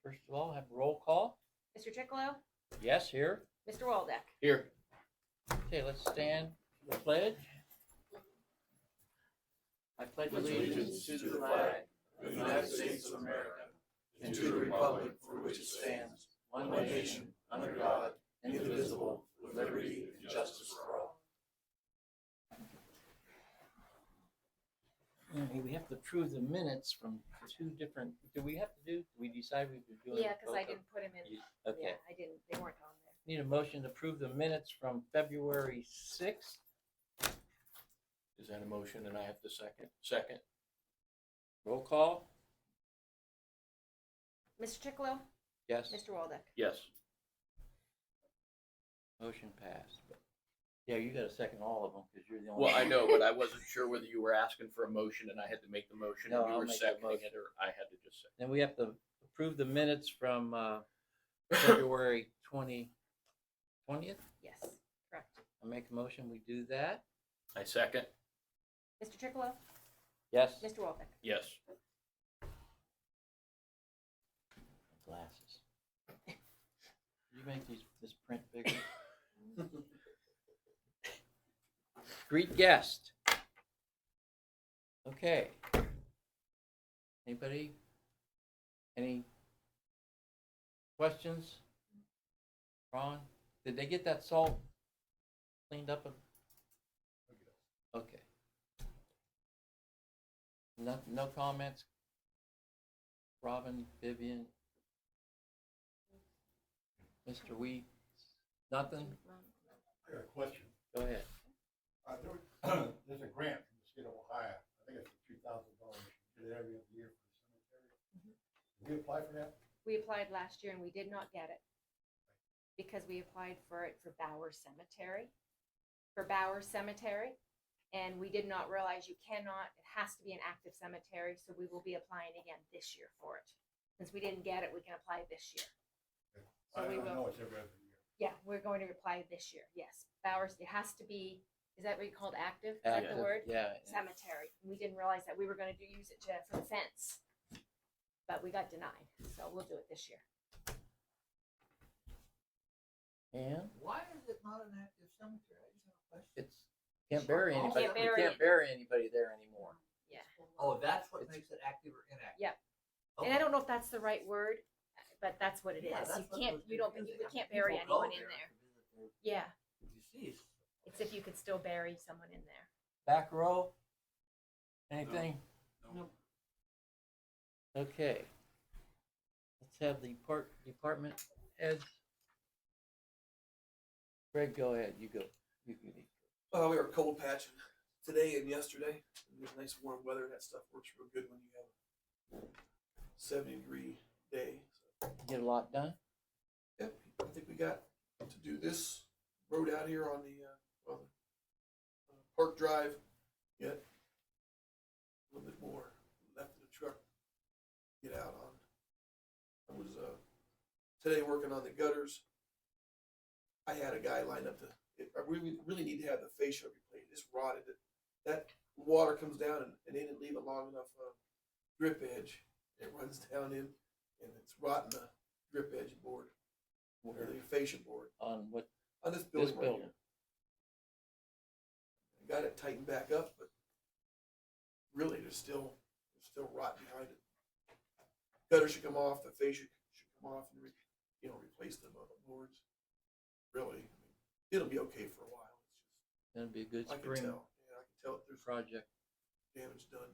First of all, have a roll call. Mr. Chickalow, Yes, here. Mr. Waldeck. Here. Okay, let's stand for the pledge. I pledge allegiance to the flag of the United States of America and to the republic for which it stands, one nation, under God, indivisible, with liberty and justice for all. Okay, we have to approve the minutes from two different, do we decide we were doing? Yeah, because I both of- didn't put him in. Okay, Yeah, I didn't. They weren't on there. need a motion to approve the minutes from February 6th. Is that a motion and I have to second? Second. Roll call. Mr. Chickalow, Yes. Mr. Waldeck. Yes. Motion passed. Yeah, you gotta second all of them because you're the only. Well, I know, but I wasn't sure whether you were asking for a motion and I had to make the motion No, and you I'll were make that seconding motion. it, or I had to just second. Then we have to approve the minutes from February 20th. Yes, correct. I make a motion, we do that. I second. Mr. Chickalow, Yes. Mr. Waldeck. Yes. Glasses. You make this print bigger. Greet guest. Okay. Anybody? Any questions? Ron, did they get that salt cleaned up? Okay. No comments? Robin, Vivian? Mr. Wheat? Nothing? I got a question. Go ahead. There's a grant from the state of Ohio. I think it's $3,000. You get it every other year for the cemetery. Did we apply for that? We applied last year and we did not get it because we applied for it for Bauer Cemetery. And we did not realize it has to be an active cemetery. So we will be applying again this year for it. Since we didn't get it, we can apply this year. So I we don't will. know, it's every other year. Yeah, we're going to apply this year. Yes. Bowers, it has to be, is that what you called active? Is that the Active, word? Yeah. Cemetery. We didn't realize that we were going to use it for the fence, but we got denied. So we'll do it this year. And Why is it not an active cemetery? I just have a question. it's, can't bury Oh, anybody, can't you bury can't it. bury anybody there anymore. Yeah. Oh, that's what It's- makes it active or inactive? Yep. Okay. And I don't know if that's the right word, but that's what it is. Yeah, that's You what can't, was you don't, confusing. we I mean, can't bury people go anyone in there there. to visit their Yeah. deceased. It's if you could still bury someone in there. Back row? Anything? No. Okay. Let's have the department heads. Greg, go ahead, you go. You can lead. We were cold patching today and yesterday. It was nice warm weather. That stuff works real good when you have a 70-degree day. So, Get a lot done? yep, I think we got to do this road out here on the Park Drive yet. A little bit more left of the truck to get out on. I was today working on the gutters. I had a guy lined up I really need to have the fascia replaced. It's rotted. That water comes down and they didn't leave a long enough drip edge. It runs down in and it's rotting the drip edge board, or the fascia board On what, on this building. Right building. here. I got it tightened back up, but really there's still rot behind it. Gutter should come off. The fascia should come off and replace the boards. Really, I mean, it'll be okay for a while. It's gonna be a good just I can spring tell. Yeah, I can tell if there's project. damage done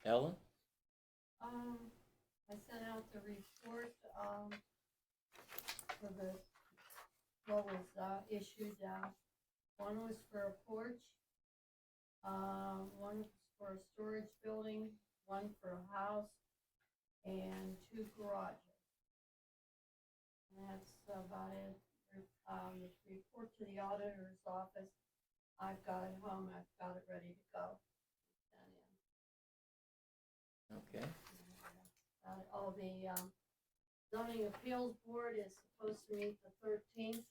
there. Ellen? I sent out the report, for what was, issued, one was for a porch, one for a storage building, one for a house, and 2 garages. And that's about it. Report to the auditor's office. I've got it home, I've got it ready to go. Sent in. Okay. All the zoning appeals board is supposed to meet the 13th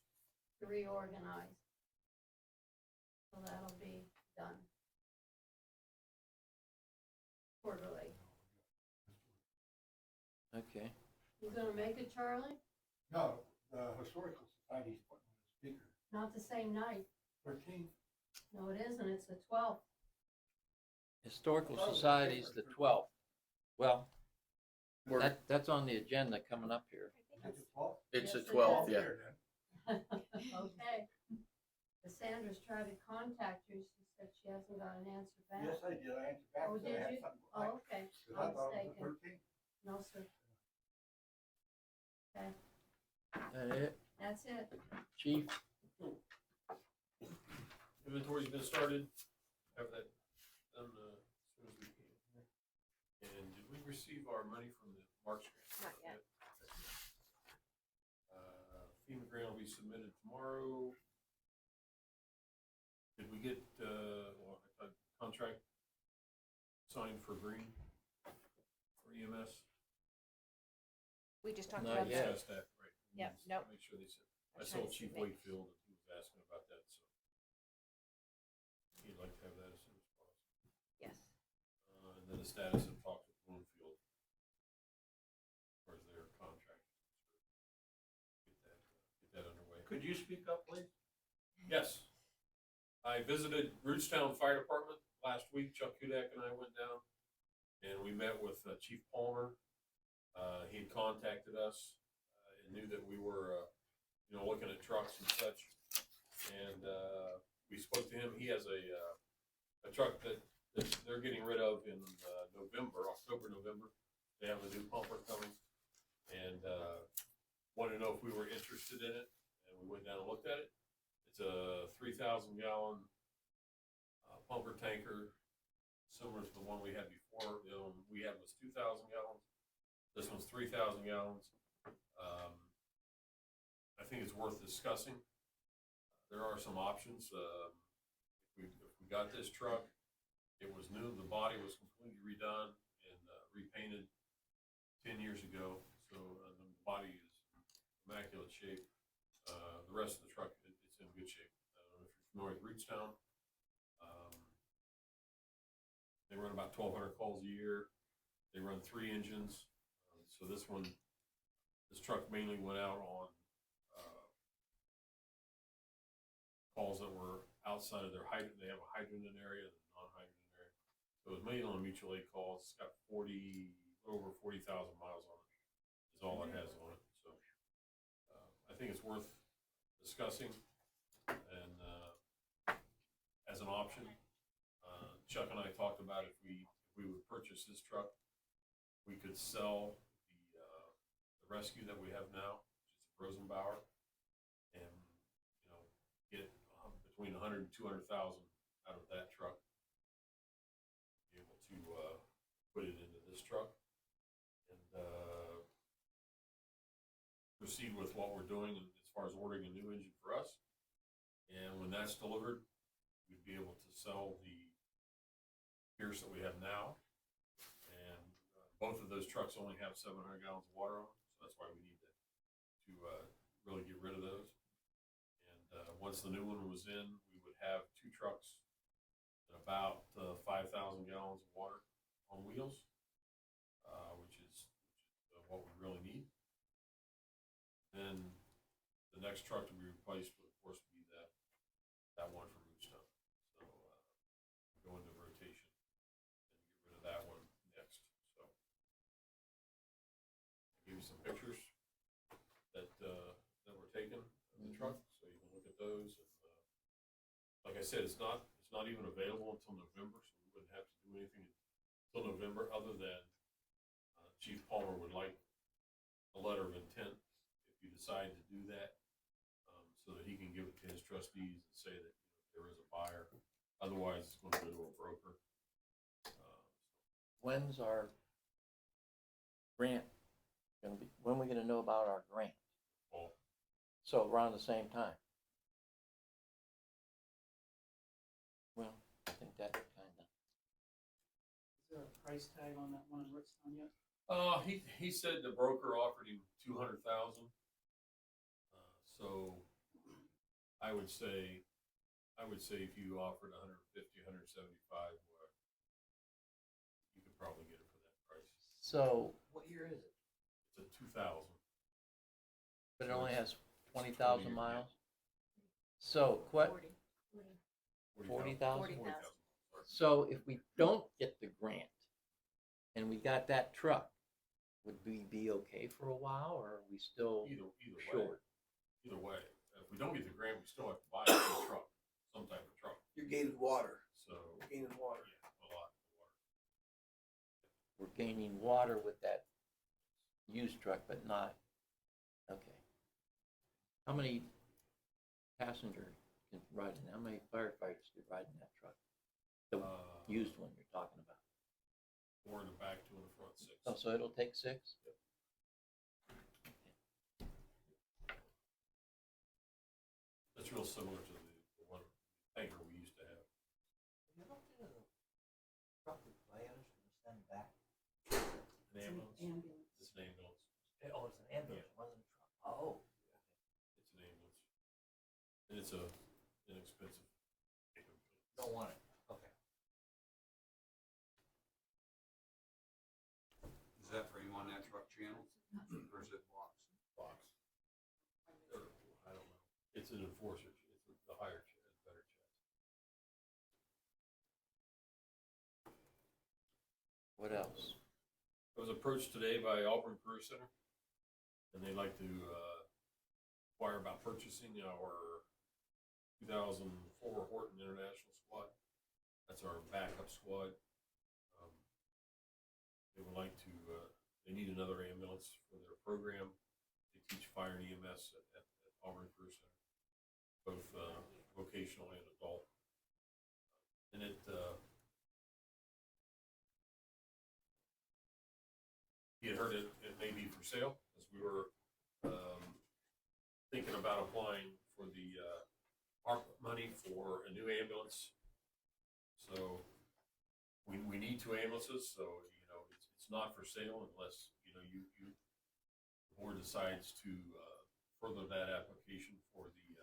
to reorganize. So that'll be done quarterly. Okay. You gonna make it, Charlie? No, the Historical Society's putting on a speaker, Not the same night. 13th. No, it isn't. It's the 12th. Historical Oh, Society's the okay. 12th. Well, We're- that's on the agenda coming up here. Yes. It's 12th? It's the Yes, it 12th, is. yeah. Here then. Okay. Cassandra's tried to contact you. She said she hasn't got an answer back. Yes, I did, I answered back, Oh, said I did had you? something. Oh, okay. Because I I'm thought it was the mistaken. 13th. No, sir. Okay, That it? that's it. Chief? Inventory's been started, have that done, as soon as we can. And did we receive our money from the March grant? Not yet. FEMA grant will be submitted tomorrow. Did we get, a contract signed for green, for EMS? We just talked Not about yet. that. Discussed that, right? Yep, nope. Make sure they said, I I'm trying saw to Chief submit. Wakefield, and he was asking about that, so. He'd like to have that as soon as possible. Yes. And then the status of talks with Bloomfield. As far as their contract. Get that underway. Could you speak up, please? Yes. I visited Rootstown Fire Department last week. Chuck Kudak and I went down and we met with Chief Palmer. He had contacted us and knew that we were, looking at trucks and such. And we spoke to him. He has a truck that they're getting rid of in October, November. They have a new pumper coming and wanted to know if we were interested in it. And we went down and looked at it. It's a 3,000 gallon pumper tanker, similar to the one we had before. The one we had was 2,000 gallons. This one's 3,000 gallons. I think it's worth discussing. There are some options. If we got this truck, it was new. The body was completely redone and repainted 10 years ago. So the body is immaculate shape. The rest of the truck, it's in good shape. I don't know if you're familiar with Rootstown. They run about 1,200 calls a year. They run 3 engines. So this truck mainly went out on calls that were outside of their hydrant. They have a hydrant area and a non-hydrant area. So it was mainly on mutual aid calls. It's got over 40,000 miles on it. Is all it has on it. So I think it's worth discussing and as an option. Chuck and I talked about if we would purchase this truck, we could sell the rescue that we have now, which is a Rosenbauer, and get between 100 and 200,000 out of that truck. Be able to put it into this truck and proceed with what we're doing as far as ordering a new engine for us. And when that's delivered, we'd be able to sell the Pierce that we have now. And both of those trucks only have 700 gallons of water on them, so that's why we need to really get rid of those. And once the new one was in, we would have 2 trucks and about 5,000 gallons of water on wheels, which is what we really need. Then the next truck to be replaced would, of course, be that one from Rootstown. So go into rotation and get rid of that one next. So I gave you some pictures that were taken of the truck, so you can look at those. And like I said, it's not even available until November, so we wouldn't have to do anything until November, other than Chief Palmer would like a letter of intent if you decide to do that, so that he can give it to his trustees and say that there is a buyer. Otherwise, it's going to go to a broker. When's our grant gonna be, when are we gonna know about our grant? Fall. So around the same time? Well, I think that kinda, Is there a price tag on that one in Rootstown yet? He said the broker offered him 200,000. So I would say if you offered 150, 175, you could probably get it for that price. so What year is it? It's a 2000. But it only has 20,000 miles? So, what, 40,000? 40,000. So if we don't get the grant and we got that truck, would we be okay for a while, or are we still Either way. short? Either way. If we don't get the grant, we still have to buy a truck, some type of truck. You're gaining water, So, gaining water. yeah, a lot of water. We're gaining water with that used truck, but not, okay. How many passengers can ride in, how many firefighters could ride in that truck? The used one you're talking about. 4 in the back, 2 in the front, 6. Oh, so it'll take 6? That's real similar to the one tanker we used to have. You looked at a truck with layers and send back. An ambulance. Ambulance. It's an ambulance. Oh, it's an ambulance, it wasn't a truck. Oh. It's an ambulance. And it's a inexpensive. Don't want it. Okay. Is that for you on that truck channel? Or is it box? Box. Or, I don't know. It's an enforcer. It's the higher chest, better chest. What else? I was approached today by Auburn Career Center, and they'd like to inquire about purchasing our 2004 Horton International Squad. That's our backup squad. They would like to, they need another ambulance for their program. They teach fire and EMS at Auburn Career Center, both vocational and adult. And it he had heard it may be for sale, as we were thinking about applying for the ARP money for a new ambulance. So we need 2 ambulances, so it's not for sale unless the board decides to further that application for the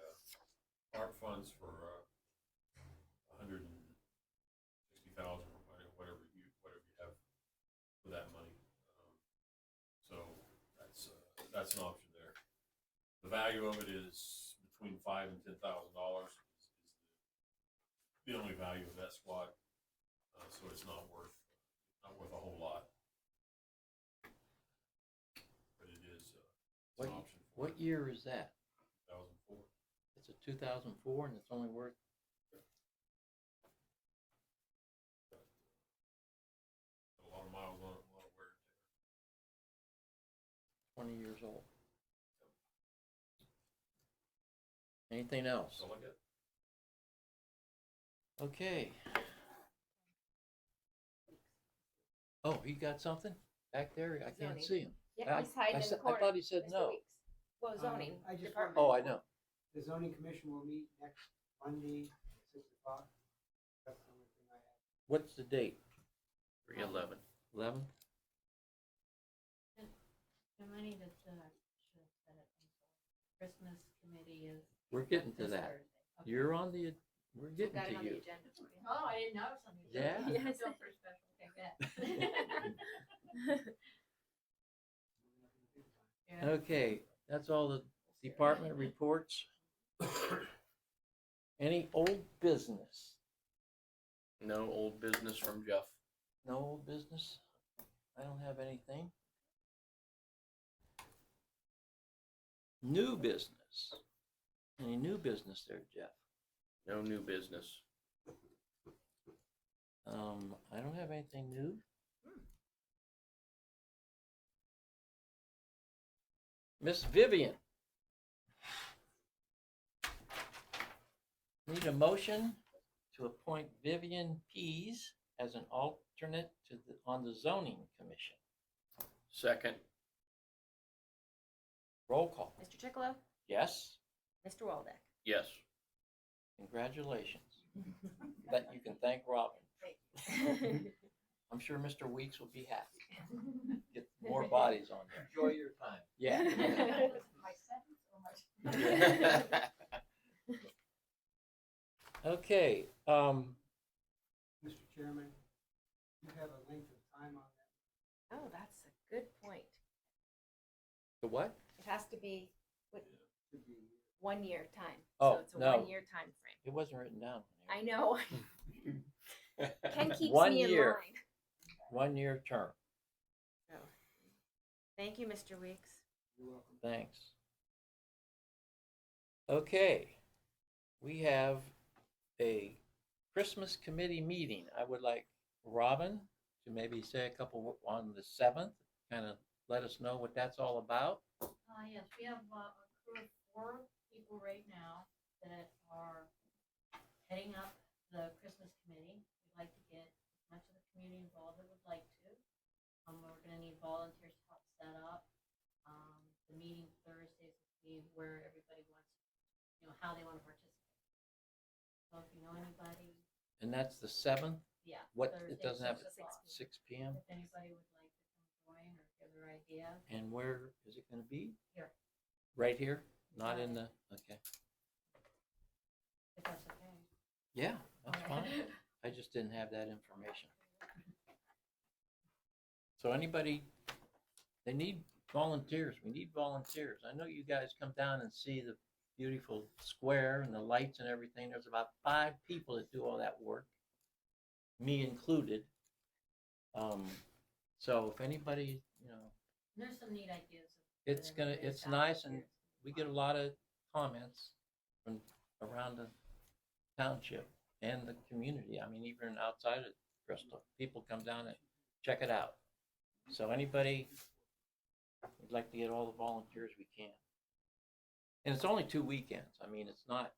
ARP funds for $160,000 or whatever you have for that money. So that's an option there. The value of it is between $5,000 and $10,000 is the only value of that squad. So it's not worth a whole lot. But it is it's an option for What year is that? 2004. It's a 2004 and it's only worth, A lot of miles on it, a lot of wear and tear. 20 years old. Anything else? That's all I got. Okay. Oh, he got something back there? I can't Zoning. see him. Yeah, he's hiding in the corner. I thought he said Mr. no. Weeks. Well, zoning I just department. Oh, I know. The zoning commission will meet next Monday at 6 o'clock. That's the only thing I have. What's the date? 3/11. 11? The money that, should have said it, I'm sorry. Christmas committee is. We're getting to this that. Thursday. Okay. You're on the, we're We getting got it to on the you. agenda for you. Oh, I didn't notice on the. Yeah. agenda. Go for a special, okay, good. Yeah. Okay, that's all the department reports. Any old business? No old business from Jeff. No old business? I don't have anything. New business? Any new business there, Jeff? No new business. I don't have anything new. Miss Vivian. Need a motion to appoint Vivian Pease as an alternate to on the zoning commission. Second. Roll call. Mr. Chicolo, Yes? Mr. Waldeck. Yes. Congratulations. That you can thank Robin. I'm sure Mr. Weeks will be happy. Get more bodies on there. Enjoy your time. Yeah. My sentence or my? Okay, Mr. Chairman, you have a length of time on that. Oh, that's a good point. The what? It has to be Should be 1 year time. Oh, So it's a no. 1 year time frame. It wasn't written down. I know. Ken keeps 1 me in year. line. 1 year term. So, thank you, Mr. Weeks. you're welcome. Thanks. Okay, we have a Christmas committee meeting. I would like Robin to maybe say a couple on the 7th, kind of let us know what that's all about. Yes, we have a crew of 4 people right now that are heading up the Christmas committee. We'd like to get as much of the community involved that would like to. We're gonna need volunteers to help set up. The meeting Thursdays will be where everybody wants, how they want to participate. So if you know anybody, And that's the 7th? yeah. What, Thursday, it doesn't have 6 o'clock. 6 p.m.? If anybody would like to come join or give their idea, And where is it going to be? Here. Right here? Not Yeah. in the, okay. if that's okay. Yeah, that's fine. I just didn't have that information. So anybody, they need volunteers. We need volunteers. I know you guys come down and see the beautiful square and the lights and everything. There's about 5 people that do all that work, me included. So if anybody, There's some neat ideas. it's nice, and we get a lot of comments from around the township and the community. I mean, even outside of Bristol, people come down and check it out. So anybody, we'd like to get all the volunteers we can. And it's only 2 weekends. I mean, it's not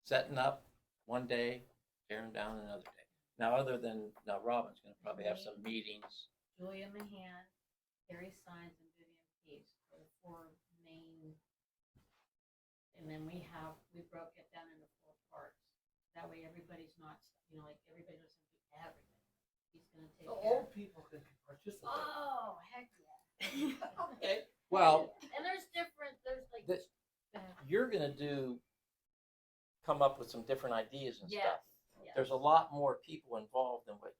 setting up one day, tearing down another day. Now, Robin's gonna probably have some meetings. Julia Mahan, Carrie Signs, and Vivian Peace are the 4 main. And then we broke it down into 4 parts. That way everybody's not, everybody doesn't do everything. He's gonna take So care. old people can participate. Oh, heck yeah. Okay. Well, And there's like. The- you're gonna come up with some different ideas and Yes, stuff. yes. There's a lot more people involved than what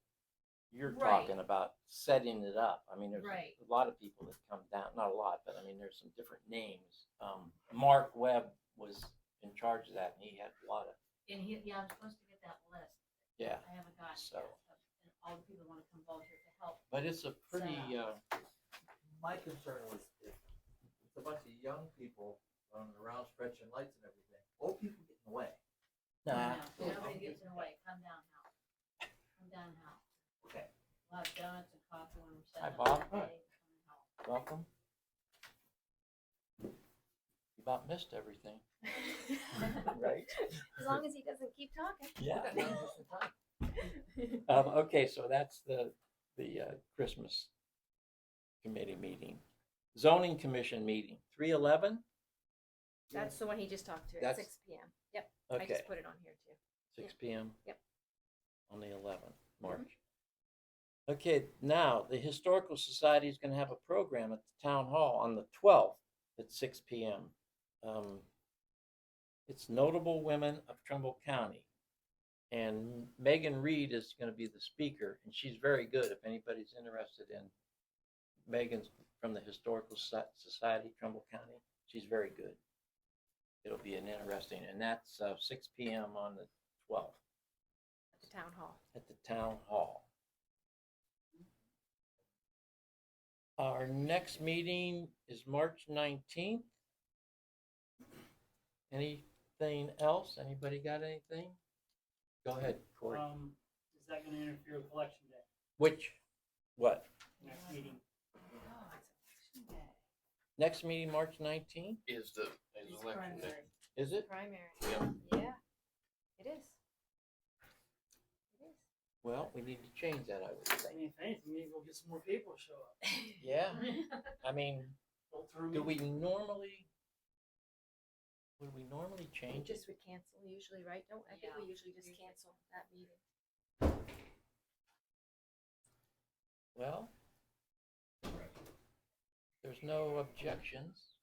you're Right. talking about setting it up. I mean, there's Right. a lot of people that come down, not a lot, but I mean, there's some different names. Mark Webb was in charge of that, and he had a lot of, And I'm supposed to get that list. yeah. I haven't gotten So. it yet. And all the people want to come volunteer to help. But it's a pretty, My concern was if it's a bunch of young people running around stretching lights and everything, old people get in the way. nah, No, nobody gets in the way. Come down house. Come down house. Okay. We'll have donuts and coffee when we're Hi, setting Bob. up. Come help. welcome. You about missed everything, right? As long as he doesn't keep talking. Yeah. Just in time. Okay, so that's the Christmas committee meeting. Zoning commission meeting, 3/11? That's the one he just talked to at That's- 6 p.m. Yep, I Okay, just put it on here too. 6 p.m. Yep. On the 11th, March. Okay, now, the Historical Society is gonna have a program at the town hall on the 12th at 6 p.m. It's Notable Women of Trumbull County. And Megan Reed is gonna be the speaker, and she's very good. If anybody's interested in Megan's from the Historical Society, Trumbull County, she's very good. It'll be an interesting, and that's 6 p.m. on the 12th At the town hall. at the town hall. Our next meeting is March 19th. Anything else? Anybody got anything? Go ahead, Corey. Is that gonna interfere with election day, What? next meeting? Oh, it's election day. Next meeting, March 19th? Is It's election day. primary. Is it? Primary. Yep. Yeah, it is. It is. Well, we need to change that, I would I say. mean, if anything, maybe we'll get some more people to show up. Yeah, I mean, Go through do we meetings. normally, would we normally We change it? just would cancel usually, right? Don't, I think we Yeah. usually just cancel that meeting. Well, there's no objections.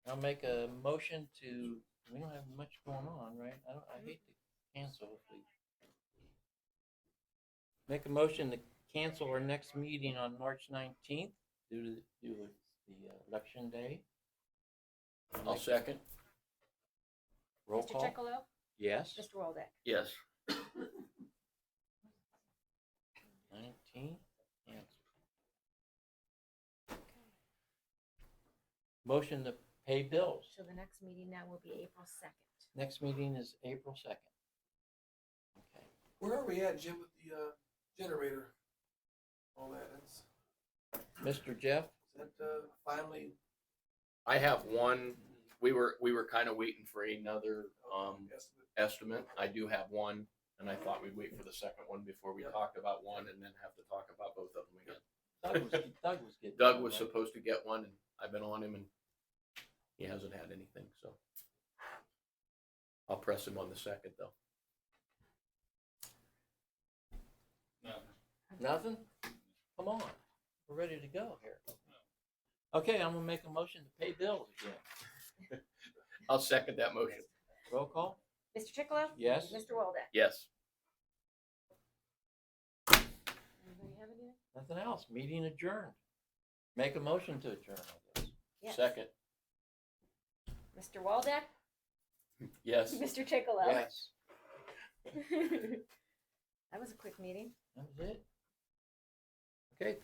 I'll make a motion to, we don't have much going on, right? I hate to cancel if we. Make a motion to cancel our next meeting on March 19th do the election day. I'll second. Roll Mr. call? Chicolo? Yes. Mr. Waldeck? Yes. 19 answers. Motion to pay bills. So the next meeting now will be April 2nd. Next meeting is April 2nd. Okay. Where are we at, Jim, with the, generator? All that, Mr. Jeff? is that, finally, I have one. We were kind of waiting for another estimate? estimate. I do have one, and I thought we'd wait for the second one before we Yep. talked about one, and then have to talk about both of them again. Doug was getting. Doug one, was right? supposed to get one, and I've been on him, and he hasn't had anything. So I'll press him on the second, though. Nothing? Come on, we're ready to go here. Okay, I'm gonna make a motion to pay bills again. I'll second that motion. Roll call? Mr. Chicolo? Yes. Mr. Waldeck? Yes. Anybody have anything? Nothing else. Meeting adjourned. Make a motion to adjourn, I guess. Yes. Second. Mr. Waldeck? Yes. Mr. Chicolo? Yes. That was a quick meeting. That was it. Okay, thank